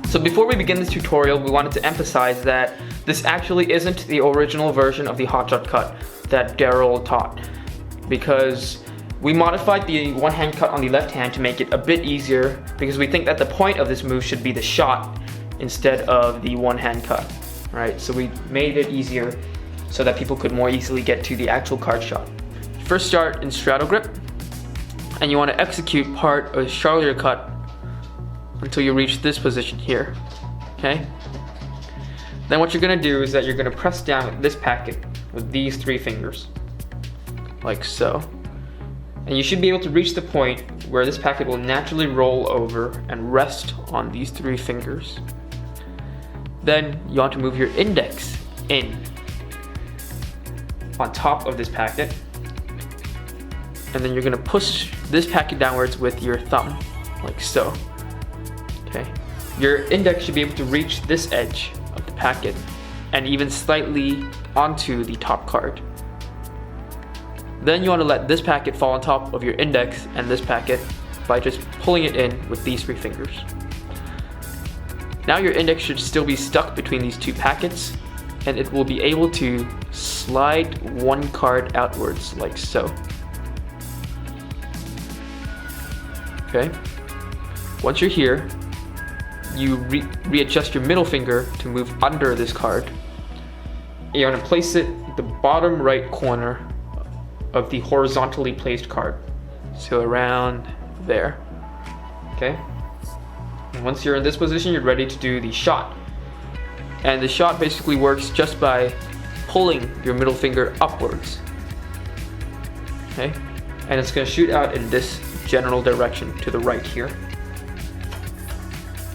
So before we begin this tutorial, we wanted to emphasize that this actually isn't the original version of the hotshot cut that Daryl taught, because we modified the one-hand cut on the left hand to make it a bit easier, because we think that the point of this move should be the shot instead of the one-hand cut, right? So we made it easier so that people could more easily get to the actual card shot. First, start in straddle grip, and you want to execute part of the shoulder cut until you reach this position here, okay? Then what you're gonna do is that you're gonna press down this packet with these 3 fingers, like so. And you should be able to reach the point where this packet will naturally roll over and rest on these 3 fingers. Then you want to move your index in on top of this packet, and then you're gonna push this packet downwards with your thumb, like so. Okay. Your index should be able to reach this edge of the packet and even slightly onto the top card. Then you want to let this packet fall on top of your index and this packet by just pulling it in with these 3 fingers. Now your index should still be stuck between these 2 packets, and it will be able to slide 1 card outwards like so. Okay. Once you're here, you readjust your middle finger to move under this card. You're going to place it at the bottom right corner of the horizontally placed card, so around there. Okay, and once you're in this position, you're ready to do the shot. And the shot basically works just by pulling your middle finger upwards. Okay, and it's going to shoot out in this general direction to the right here,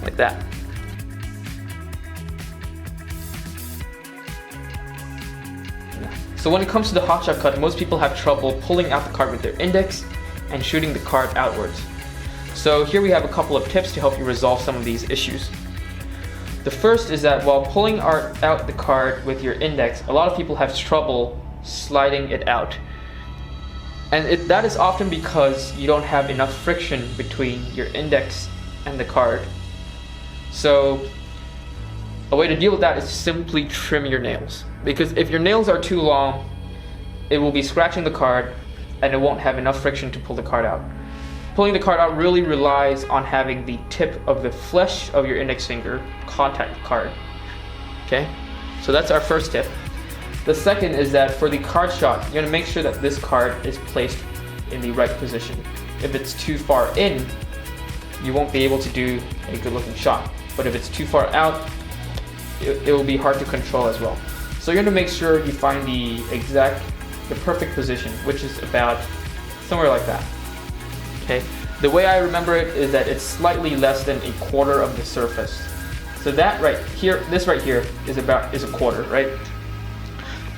like that. So when it comes to the hotshot cut, most people have trouble pulling out the card with their index and shooting the card outwards. So here we have a couple of tips to help you resolve some of these issues. The first is that while pulling out the card with your index, a lot of people have trouble sliding it out. And that is often because you don't have enough friction between your index and the card. So a way to deal with that is to simply trim your nails. Because if your nails are too long, it will be scratching the card and it won't have enough friction to pull the card out. Pulling the card out really relies on having the tip of the flesh of your index finger contact the card. Okay, so that's our first tip. The second is that for the card shot, you're going to make sure that this card is placed in the right position. If it's too far in, you won't be able to do a good looking shot. But if it's too far out, it will be hard to control as well. So you're going to make sure you find the perfect position, which is about somewhere like that. Okay. The way I remember it is that it's slightly less than 1/4 of the surface. So that right here, this right here is a 1/4, right?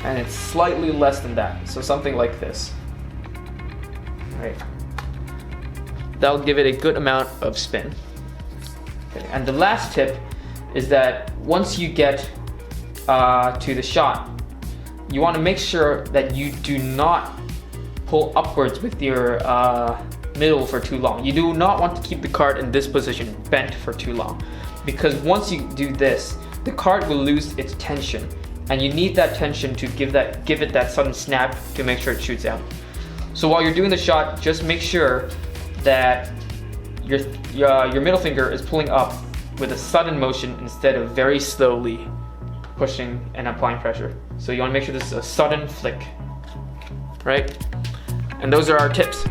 And it's slightly less than that. So something like this. Right. That'll give it a good amount of spin. Okay. And the last tip is that once you get to the shot, you want to make sure that you do not pull upwards with your middle for too long. You do not want to keep the card in this position bent for too long, because once you do this, the card will lose its tension, and you need that tension to give it that sudden snap to make sure it shoots out. So while you're doing the shot, just make sure that your middle finger is pulling up with a sudden motion instead of very slowly pushing and applying pressure. So you want to make sure this is a sudden flick, right? And those are our tips.